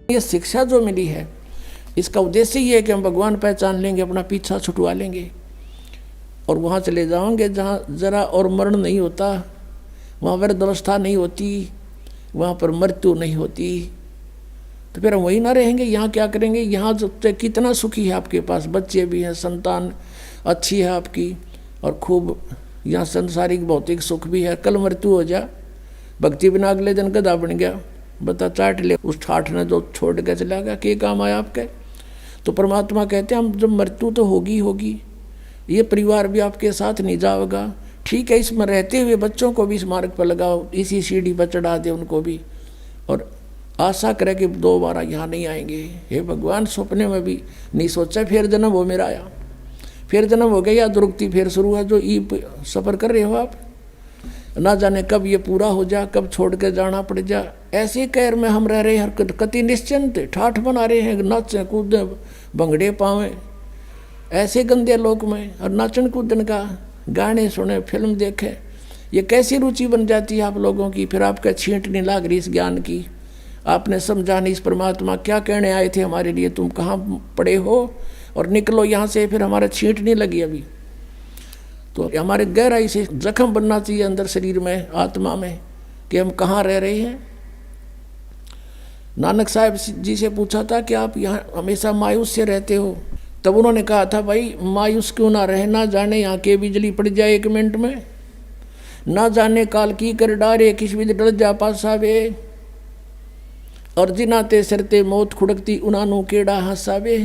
ये शिक्षा जो मिली है इसका उद्देश्य ये है कि हम भगवान पहचान लेंगे, अपना पीछा छुटवा लेंगे और वहाँ चले जाओगे जहाँ जरा और मरण नहीं होता, वहाँ वृद्धावस्था नहीं होती, वहाँ पर मृत्यु नहीं होती। तो फिर हम वहीं ना रहेंगे, यहाँ क्या करेंगे? यहाँ जो कितना सुखी है आपके पास, बच्चे भी हैं, संतान अच्छी है आपकी और खूब यहाँ संसारिक भौतिक सुख भी है। कल मृत्यु हो जा, भक्ति बिना अगले दिन गधा बन गया, बता चाट ले उस ठाठ ने जो छोड़ के चला गया, क्या काम आया आपके? तो परमात्मा कहते हैं हम जब मृत्यु तो होगी होगी, ये परिवार भी आपके साथ नहीं जाएगा, ठीक है, इसमें रहते हुए बच्चों को भी इस मार्ग पर लगाओ, इसी सीढ़ी पर चढ़ा दे उनको भी, और आशा करे कि दोबारा यहाँ नहीं आएंगे। हे भगवान, सपने में भी नहीं सोचा फिर जन्म हो मेरा आया, फिर जन्म हो गया या दुर्गति फिर शुरू है जो ई सफ़र कर रहे हो आप, ना जाने कब ये पूरा हो जा, कब छोड़ के जाना पड़ जा। ऐसे कैर में हम रह रहे हैं, कति निश्चिंत ठाठ बना रहे हैं, नाचें कूदें भंगड़े पावें ऐसे गंदे लोक में, और नाचन कूदन का गाने सुने फिल्म देखें, ये कैसी रुचि बन जाती है आप लोगों की। फिर आपका छींट नहीं लाग रही इस ज्ञान की, आपने समझा नहीं इस परमात्मा क्या कहने आए थे हमारे लिए, तुम कहाँ पड़े हो और निकलो यहाँ से, फिर हमारा छींट नहीं लगी अभी। तो हमारे गहराई से जख्म बनना चाहिए अंदर शरीर में, आत्मा में, कि हम कहाँ रह रहे हैं। नानक साहब जी से पूछा था कि आप यहाँ हमेशा मायूस से रहते हो, तब उन्होंने कहा था भाई मायूस क्यों ना रहे, ना जाने यहाँ के बिजली पड़ जाए 1 मिनट में, ना जाने काल की कर डारे किस विध डल जा पासावे, और जिनाते सरते मौत खुड़कती उनानू केड़ा हंसावे।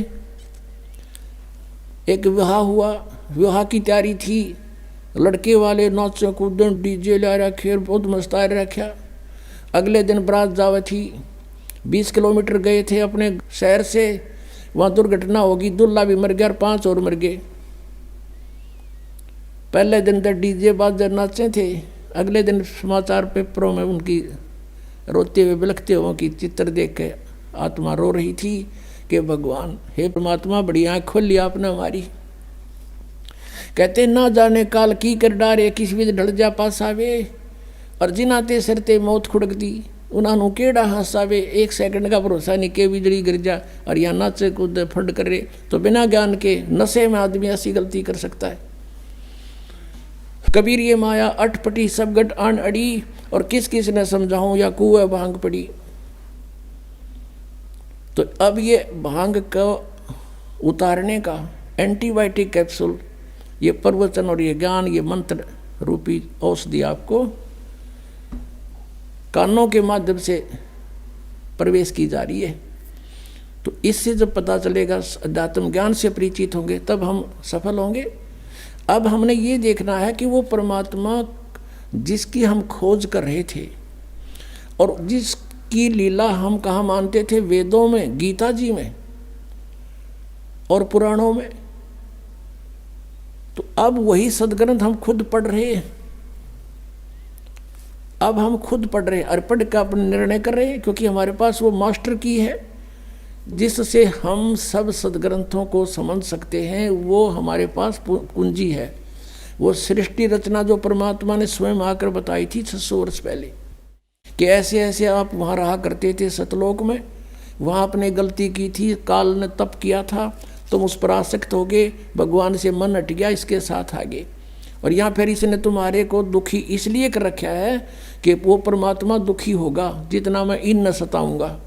एक विवाह हुआ, विवाह की तैयारी थी, लड़के वाले नाचों कूदन डीजे ला रखे, बहुत मस्ता रखा। अगले दिन बारात जावे थी, 20 किलोमीटर गए थे अपने शहर से, वहाँ दुर्घटना होगी, दूल्हा भी मर गया और 5 और मर गए। पहले दिन तक डीजे बाजे नाचे थे, अगले दिन समाचार पेपरों में उनकी रोते हुए बिलखते हुए की चित्र देख के आत्मा रो रही थी कि भगवान, हे परमात्मा, बड़ी आँख खोली आपने हमारी। कहते ना जाने काल की कर डारे किस विध ढल जा पासावे, और जिनाते सरते मौत खुड़कती उन्होंने केड़ा हंसावे। 1 सेकंड का भरोसा नहीं के बिजली गिर जा और यहाँ नाचे कूद फंड करे, तो बिना ज्ञान के नशे में आदमी ऐसी गलती कर सकता है। कबीर ये माया अटपटी सब गट आन अड़ी, और किस किस ने समझाऊं या कुएं भांग पड़ी। तो अब ये भांग को उतारने का एंटीबायोटिक कैप्सूल, ये प्रवचन और ये ज्ञान, ये मंत्र रूपी औषधि आपको कानों के माध्यम से प्रवेश की जा रही है। तो इससे जब पता चलेगा, अध्यात्म ज्ञान से परिचित होंगे, तब हम सफल होंगे। अब हमने ये देखना है कि वो परमात्मा जिसकी हम खोज कर रहे थे और जिसकी लीला हम कहाँ मानते थे, वेदों में, गीता जी में और पुराणों में, तो अब वही सदग्रंथ हम खुद पढ़ रहे हैं। अब हम खुद पढ़ रहे हैं और पढ़ का अपने निर्णय कर रहे हैं, क्योंकि हमारे पास वो मास्टर की है जिससे हम सब सदग्रंथों को समझ सकते हैं। वो हमारे पास कुंजी है, वो सृष्टि रचना जो परमात्मा ने स्वयं आकर बताई थी 600 वर्ष पहले, कि ऐसे ऐसे आप वहाँ रहा करते थे सतलोक में, वहाँ आपने गलती की थी, काल ने तप किया था, तुम उस पर आसक्त हो गए, भगवान से मन हट गया, इसके साथ आगे, और यहाँ फिर इसने तुम्हारे को दुखी इसलिए कर रखा है कि वो परमात्मा दुखी होगा जितना मैं इन न सताऊँगा।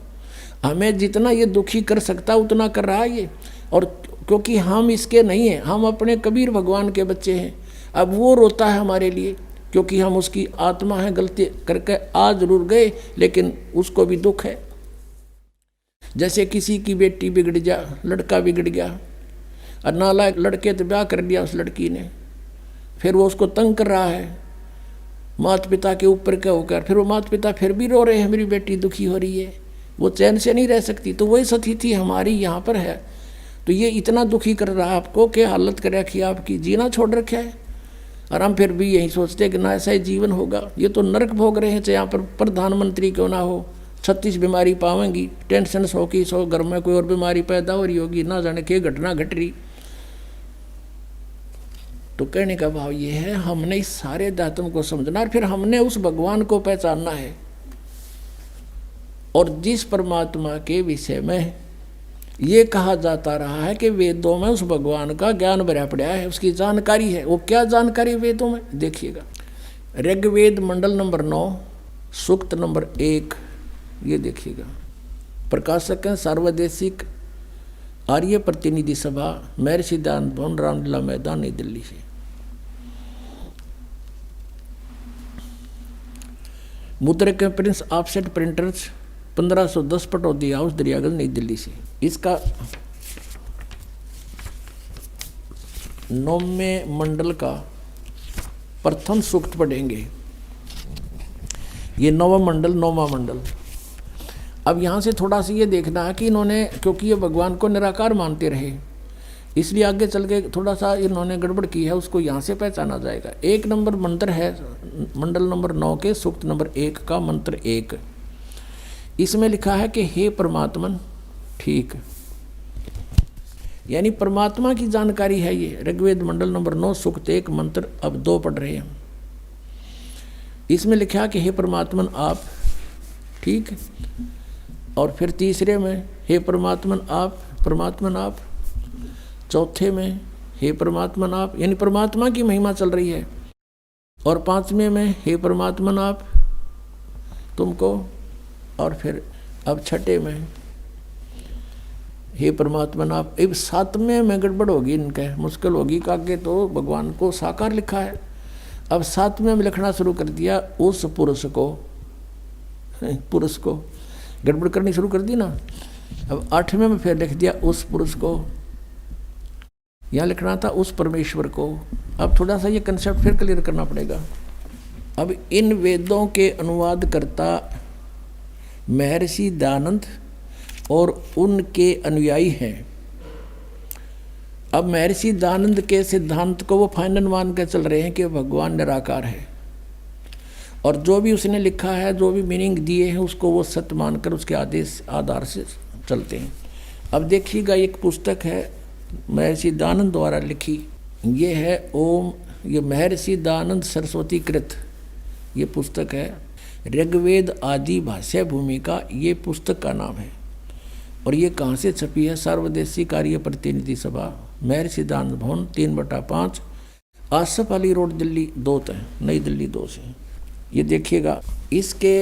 हमें जितना ये दुखी कर सकता उतना कर रहा है ये, और क्योंकि हम इसके नहीं हैं, हम अपने कबीर भगवान के बच्चे हैं। अब वो रोता है हमारे लिए क्योंकि हम उसकी आत्मा है, गलती करके आ जरूर गए लेकिन उसको भी दुख है। जैसे किसी की बेटी बिगड़ जा, लड़का बिगड़ गया और नालायक लड़के तो ब्याह कर दिया उस लड़की ने, फिर वो उसको तंग कर रहा है माता पिता के ऊपर क्या होकर, फिर वो माता पिता फिर भी रो रहे हैं मेरी बेटी दुखी हो रही है, वो चैन से नहीं रह सकती। तो वही स्थिति हमारी यहाँ पर है। तो ये इतना दुखी कर रहा है आपको कि हालत कर रखी आपकी, जीना छोड़ रखा है, और हम फिर भी यही सोचते हैं कि ना ऐसा ही जीवन होगा। ये तो नरक भोग रहे हैं, चाहे यहाँ पर प्रधानमंत्री क्यों ना हो, 36 बीमारी पावेंगी, टेंशन 100 की 100, घर में कोई और बीमारी पैदा हो रही होगी, ना जाने क्या घटना घट रही। तो कहने का भाव ये है, हमने इस सारे अध्यात्म को समझना और फिर हमने उस भगवान को पहचानना है। और जिस परमात्मा के विषय में ये कहा जाता रहा है कि वेदों में उस भगवान का ज्ञान भरा पड़ा है, उसकी जानकारी है, वो क्या जानकारी वेदों में देखिएगा। ऋग्वेद मंडल नंबर 9 सूक्त नंबर 1, ये देखिएगा। प्रकाशक हैं सर्वदेशिक आर्य प्रतिनिधि सभा, महर्षि दयानंद भवन, रामलीला मैदान, नई दिल्ली से। मुद्रक के Prince offset printers 1510 Pataudi house, Daryaganj, नई दिल्ली से। इसका 9वें मंडल का प्रथम सूक्त पढ़ेंगे। ये 9वां मंडल, 9वां मंडल। अब यहाँ से थोड़ा सा ये देखना है कि इन्होंने, क्योंकि ये भगवान को निराकार मानते रहे, इसलिए आगे चल के थोड़ा सा इन्होंने गड़बड़ की है, उसको यहाँ से पहचाना जाएगा। 1 नंबर मंत्र है मंडल नंबर 9 के सूक्त नंबर 1 का मंत्र 1। इसमें लिखा है कि हे परमात्मन, ठीक, यानी परमात्मा की जानकारी है ये। ऋग्वेद मंडल नंबर 9 सूक्त 1 मंत्र अब 2 पढ़ रहे हैं। इसमें लिखा कि हे परमात्मन आप, ठीक। और फिर तीसरे में हे परमात्मन आप, परमात्मन आप। चौथे में हे परमात्मन आप, यानी परमात्मा की महिमा चल रही है। और 5वें में हे परमात्मन आप तुमको। और फिर अब 6ठे में हे परमात्मन आप। अब 7वें में गड़बड़ होगी, इनके मुश्किल होगी, आगे तो भगवान को साकार लिखा है। अब 7वें में लिखना शुरू कर दिया उस पुरुष को, पुरुष को गड़बड़ करनी शुरू कर दी ना। अब 8वें में फिर लिख दिया उस पुरुष को, यहाँ लिखना था उस परमेश्वर को। अब थोड़ा सा ये कंसेप्ट फिर क्लियर करना पड़ेगा। अब इन वेदों के अनुवाद करता महर्षि दयानंद और उनके अनुयायी हैं। अब महर्षि दयानंद के सिद्धांत को वो फाइनल मान कर चल रहे हैं कि भगवान निराकार है, और जो भी उसने लिखा है, जो भी मीनिंग दिए हैं, उसको वो सत्य मानकर उसके आदेश आधार से चलते हैं। अब देखिएगा, एक पुस्तक है महर्षि दयानंद द्वारा लिखी, ये है ओम, ये महर्षि दयानंद सरस्वती कृत ये पुस्तक है। ऋग्वेद आदि भाष्य भूमिका ये पुस्तक का नाम है। और ये कहाँ से छपी है? सर्वदेशिक आर्य प्रतिनिधि सभा, महर्षि दयानंद भवन, 3/5, आसफ अली रोड, दिल्ली 2 नई दिल्ली 2 से। ये देखिएगा, इसके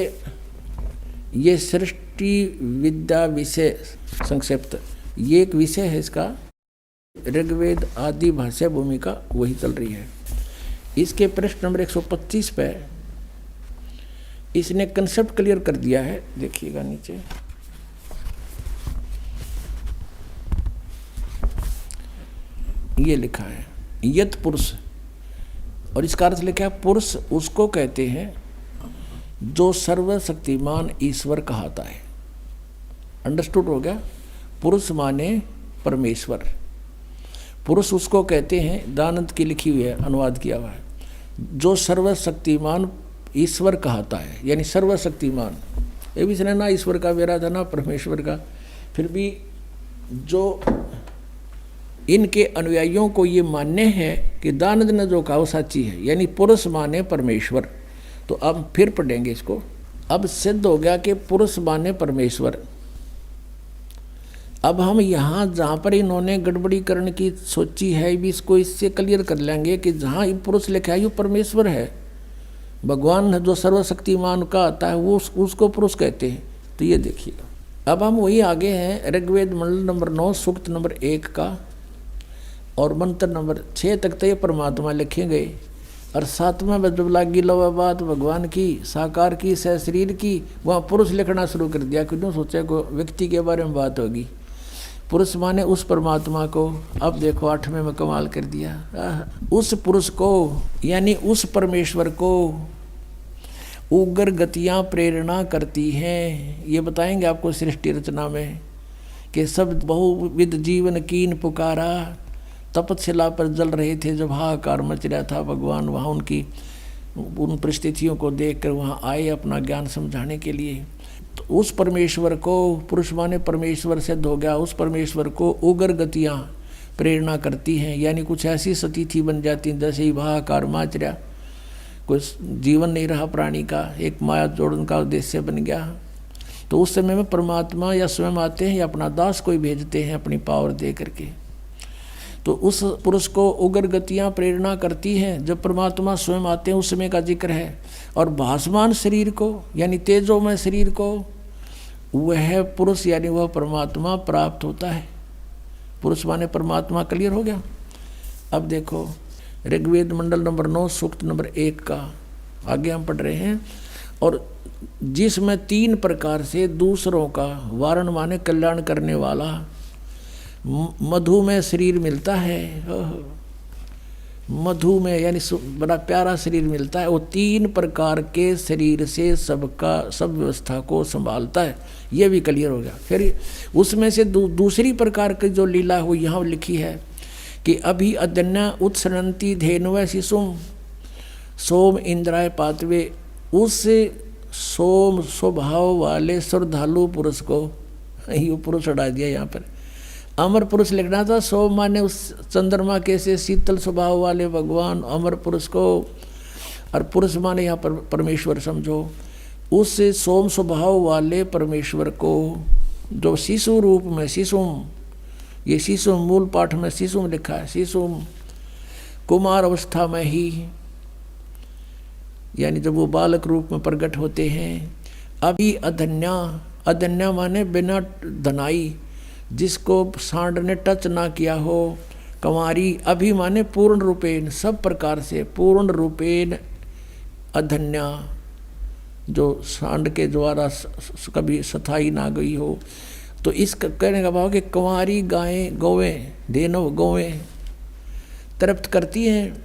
ये सृष्टि विद्या विषय संक्षिप्त, ये एक विषय है इसका। ऋग्वेद आदि भाष्य भूमिका वही चल रही है। इसके पृष्ठ नंबर 125 पे इसने कंसेप्ट क्लियर कर दिया है। देखिएगा नीचे, ये लिखा है यत पुरुष, और इसका अर्थ लिखा है पुरुष उसको कहते हैं जो सर्वशक्तिमान ईश्वर कहाता है। अंडरस्टूड हो गया? पुरुष माने परमेश्वर, पुरुष उसको कहते हैं, दयानंद की लिखी हुई है, अनुवाद किया हुआ है, जो सर्वशक्तिमान ईश्वर कहाता है, यानी सर्वशक्तिमान। ये भी इसने ना ईश्वर का बेरा था ना परमेश्वर का, फिर भी जो इनके अनुयायियों को ये मानने हैं कि दयानंद ने जो कहा वो सच्ची है, यानी पुरुष माने परमेश्वर। तो अब फिर पढ़ेंगे इसको। अब सिद्ध हो गया कि पुरुष माने परमेश्वर। अब हम यहाँ जहाँ पर इन्होंने गड़बड़ीकरण की सोची है भी इसको इससे क्लियर कर लेंगे कि जहाँ पुरुष लिखा है वो परमेश्वर है, भगवान जो सर्वशक्तिमान का आता है वो उसको पुरुष कहते हैं। तो ये देखिएगा, अब हम वही आगे हैं ऋग्वेद मंडल नंबर 9 सूक्त नंबर 1 का और मंत्र नंबर 6 तक तो ये परमात्मा लिखे गए। और 7वें में जब लागी लवा बात भगवान की साकार की सह शरीर की, वहाँ पुरुष लिखना शुरू कर दिया। क्यों सोचा को व्यक्ति के बारे में बात होगी, पुरुष माने उस परमात्मा को। अब देखो 8वें में कमाल कर दिया, उस पुरुष को यानी उस परमेश्वर को उग्र गतियाँ प्रेरणा करती हैं। ये बताएंगे आपको सृष्टि रचना में कि सब बहुविध जीवन कीन पुकारा, तपशिला पर जल रहे थे जब हाहाकार मच रहा था। भगवान वहाँ उन परिस्थितियों को देखकर वहाँ आए अपना ज्ञान समझाने के लिए। तो उस परमेश्वर को, पुरुष माने परमेश्वर सिद्ध हो गया, उस परमेश्वर को उग्र गतियाँ प्रेरणा करती हैं, यानी कुछ ऐसी स्थिति बन जाती है जैसे ही भाहाकार माचर्या, कुछ जीवन नहीं रहा प्राणी का, एक माया जोड़न का उद्देश्य बन गया। तो उस समय में परमात्मा या स्वयं आते हैं या अपना दास कोई भेजते हैं अपनी पावर दे करके। तो उस पुरुष को उग्र गतियाँ प्रेरणा करती हैं। जब परमात्मा स्वयं आते हैं उस समय का जिक्र है। और भासमान शरीर को यानी तेजोमय शरीर को वह पुरुष यानी वह परमात्मा प्राप्त होता है। पुरुष माने परमात्मा। क्लियर हो गया। अब देखो ऋग्वेद मंडल नंबर 9 सूक्त नंबर 1 का आगे हम पढ़ रहे हैं। और जिसमें 3 प्रकार से दूसरों का वारण माने कल्याण करने वाला मधुमेह शरीर मिलता है। मधुमेह यानी बड़ा प्यारा शरीर मिलता है। वो 3 प्रकार के शरीर से सबका सब व्यवस्था को संभालता है। ये भी क्लियर हो गया। फिर उसमें से दूसरी प्रकार की जो लीला वो यहाँ लिखी है कि अभी अदन्या उत्सरंती धेनुव शिशुम सोम इंद्राय पातवे। उस सोम स्वभाव वाले श्रद्धालु पुरुष को, ये पुरुष हटा दिया यहाँ पर, अमर पुरुष लिखना था। सोम माने उस चंद्रमा के से शीतल स्वभाव वाले भगवान अमर पुरुष को, और पुरुष माने यहाँ पर परमेश्वर समझो। उस सोम स्वभाव वाले परमेश्वर को जो शिशु रूप में, शिशुम, ये शिशुम मूल पाठ में शिशुम लिखा है। शिशुम कुमार अवस्था में ही यानी जब वो बालक रूप में प्रकट होते हैं। अभी अधन्या, अधन्या माने बिना धनाई, जिसको सांड ने टच ना किया हो। कंवारी, अभी माने पूर्ण रूपेण, सब प्रकार से पूर्ण रूपेण अधन्या, जो सांड के द्वारा कभी सथाई ना गई हो। तो इस कहने का भाव कि कंवारी गायें गौवें धेनु गौवें तृप्त करती हैं।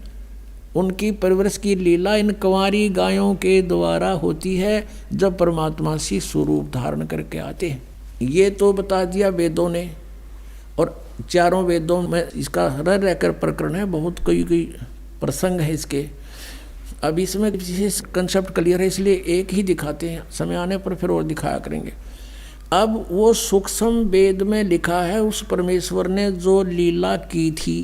उनकी परवरिश की लीला इन कंवारी गायों के द्वारा होती है जब परमात्मा सी स्वरूप धारण करके आते हैं। ये तो बता दिया वेदों ने, और चारों वेदों में इसका रह रहकर प्रकरण है। बहुत कोई प्रसंग है इसके। अब इसमें विशेष कंसेप्ट क्लियर है इसलिए एक ही दिखाते हैं, समय आने पर फिर और दिखाया करेंगे। अब वो सूक्ष्म वेद में लिखा है उस परमेश्वर ने जो लीला की थी।